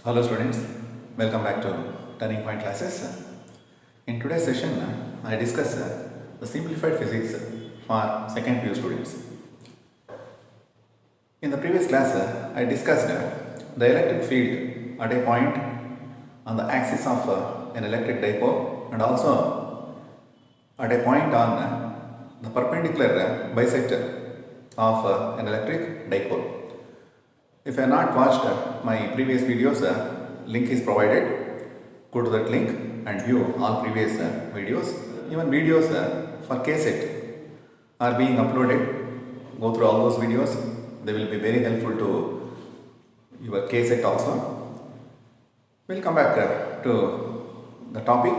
Hello students, welcome back to Turning Point classes. In today's session, I discuss the simplified physics for second PU students. In the previous class, I discussed the electric field at a point on the axis of an electric dipole and also at a point on the perpendicular bisector of an electric dipole. If you have not watched my previous videos, link is provided. Go to that link and view all previous videos. Even videos for cassette are being uploaded. Go through all those videos. They will be very helpful to your cassette also. We'll come back to the topic.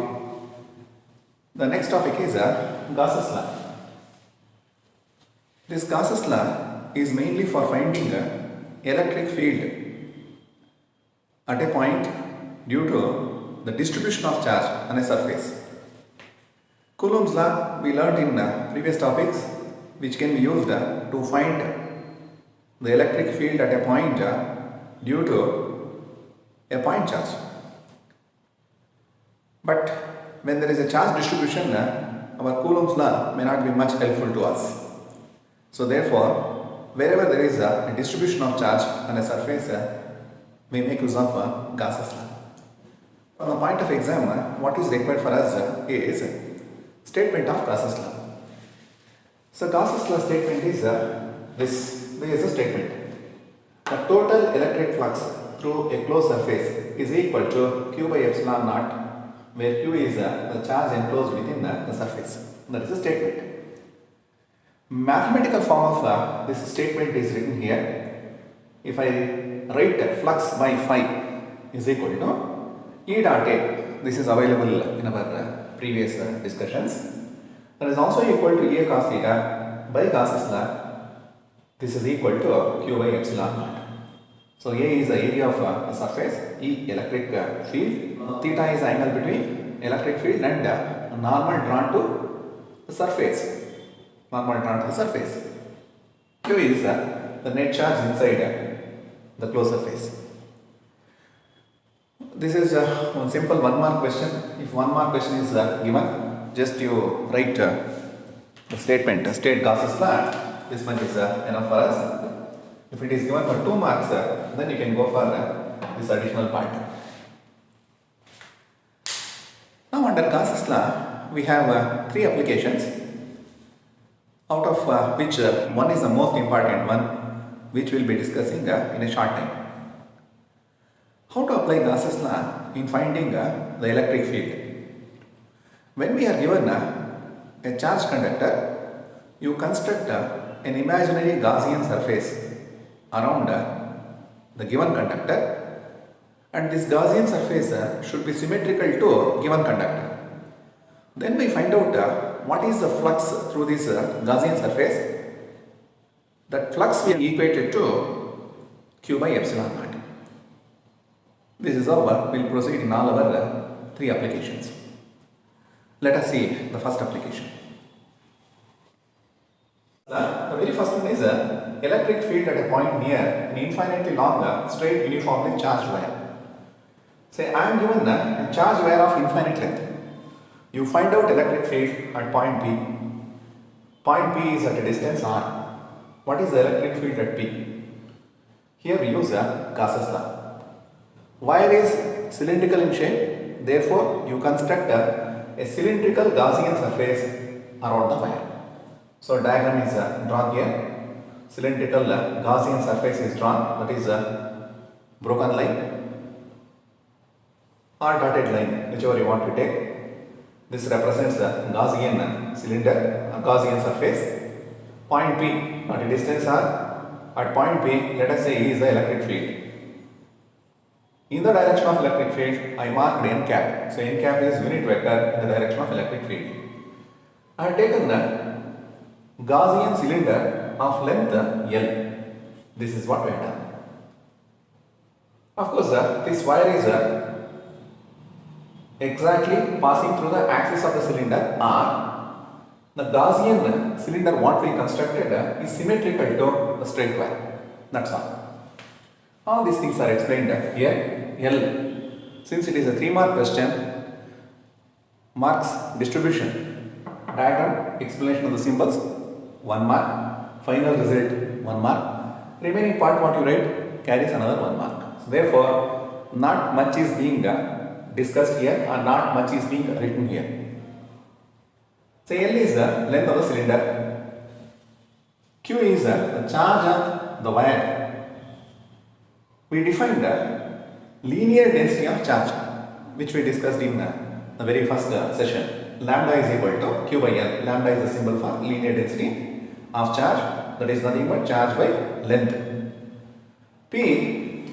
The next topic is Gaussians law. This Gaussians law is mainly for finding electric field at a point due to the distribution of charge on a surface. Coulomb's law we learned in previous topics, which can be used to find the electric field at a point due to a point charge. But when there is a charge distribution, our Coulomb's law may not be much helpful to us. So therefore, wherever there is a distribution of charge on a surface, we make use of Gaussians law. From the point of exam, what is required for us is statement of Gaussians law. So Gaussians law statement is this. There is a statement. The total electric flux through a closed surface is equal to Q by epsilon naught, where Q is the charge enclosed within the surface. That is a statement. Mathematical form of this statement is written here. If I write flux by phi is equal to E dot A, this is available in our previous discussions. That is also equal to A cos theta by Gaussians law. This is equal to Q by epsilon naught. So A is the area of a surface, E electric field, theta is the angle between electric field and normal drawn to the surface. Normal drawn to the surface. Q is the net charge inside the closed surface. This is one simple 1 mark question. If 1 mark question is given, just you write the statement, state Gaussians law. This one is enough for us. If it is given for 2 marks, then you can go for this additional part. Now under Gaussians law, we have 3 applications, out of which one is the most important one, which we will be discussing in a short time. How to apply Gaussians law in finding the electric field? When we are given a charged conductor, you construct an imaginary Gaussian surface around the given conductor, and this Gaussian surface should be symmetrical to given conductor. Then we find out what is the flux through this Gaussian surface. That flux we equated to Q by epsilon naught. This is how we will proceed in all our 3 applications. Let us see the first application. The very first one is electric field at a point near an infinitely long straight uniformly charged wire. Say I am given a charged wire of infinite length. You find out electric field at point P. Point P is at a distance r. What is the electric field at P? Here we use Gaussians law. Wire is cylindrical in shape, therefore you construct a cylindrical Gaussian surface around the wire. So diagram is drawn here. Cylindrical Gaussian surface is drawn, that is a broken line or dotted line, whichever you want to take. This represents the Gaussian cylinder, a Gaussian surface. Point P at a distance r. At point P, let us say E is the electric field. In the direction of electric field, I marked n cap. So n cap is unit vector in the direction of electric field. I have taken the Gaussian cylinder of length L. This is what we have done. Of course, this wire is exactly passing through the axis of the cylinder R. The Gaussian cylinder what we constructed is symmetrical to the straight wire. That's all. All these things are explained here. L. Since it is a 3-mark question, marks distribution, diagram, explanation of the symbols, 1 mark, final result, 1 mark, remaining part what you write carries another 1 mark. So therefore, not much is being discussed here or not much is being written here. So L is the length of the cylinder, Q is the charge on the wire. We defined the linear density of charge, which we discussed in the very first session. Lambda is equal to Q by L. Lambda is the symbol for linear density of charge, that is nothing but charge by length. P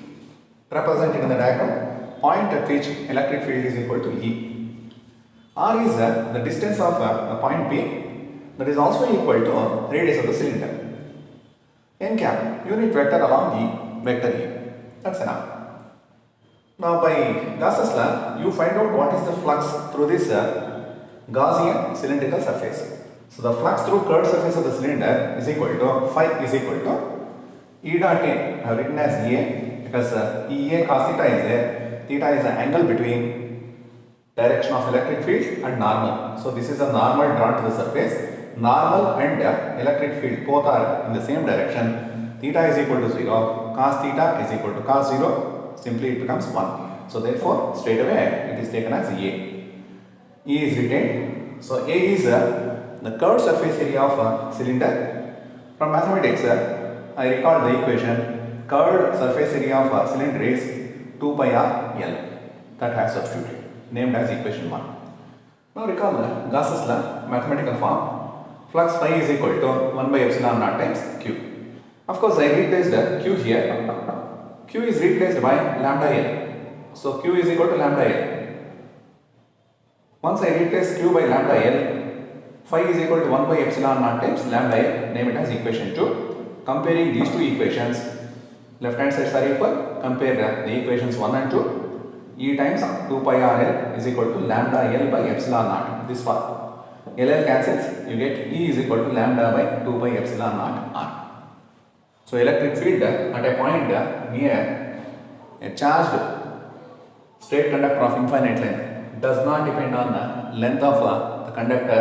represented in the diagram, point at which electric field is equal to E. R is the distance of the point P, that is also equal to radius of the cylinder. N cap, unit vector along E, vector E. That's enough. Now by Gaussians law, you find out what is the flux through this Gaussian cylindrical surface. So the flux through curved surface of the cylinder is equal to phi is equal to E dot A. I have written as EA because EA cos theta is there. Theta is the angle between direction of electric field and normal. So this is a normal drawn to the surface. Normal and electric field both are in the same direction. Theta is equal to 0. Cos theta is equal to cos 0. Simply it becomes 1. So therefore straight away it is taken as EA. E is retained. So A is the curved surface area of a cylinder. From mathematics I recall the equation. Curved surface area of a cylinder is 2 pi r L. That I have substituted, named as equation 1. Now recall the Gaussians law mathematical form. Flux phi is equal to 1 by epsilon naught times Q. Of course I replaced Q here. Q is replaced by lambda L. So Q is equal to lambda L. Once I replace Q by lambda L, phi is equal to 1 by epsilon naught times lambda L, name it as equation 2. Comparing these two equations, left hand sides are equal, compare the equations 1 and 2. E times 2 pi r L is equal to lambda L by epsilon naught, this part. LL cancels, you get E is equal to lambda by 2 pi epsilon naught r. So electric field at a point near a charged straight conductor of infinite length does not depend on the length of the conductor.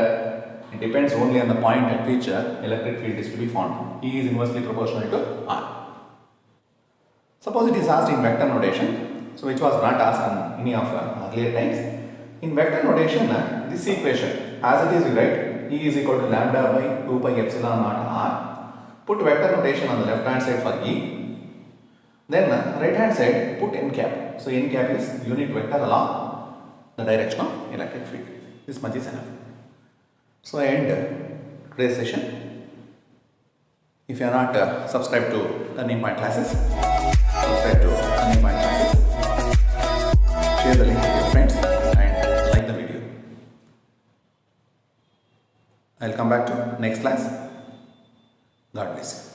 It depends only on the point at which electric field is to be found. E is inversely proportional to R. Suppose it is asked in vector notation, so which was not asked in any of earlier times. In vector notation, this equation, as it is you write, E is equal to lambda by 2 pi epsilon naught R. Put vector notation on the left hand side for E. Then right hand side put n cap. So n cap is unit vector along the direction of electric field. This much is enough. So I end today's session. If you are not subscribed to Turning Point classes, subscribe to Turning Point classes. Share the link with your friends and like the video. I will come back to next class. God bless you.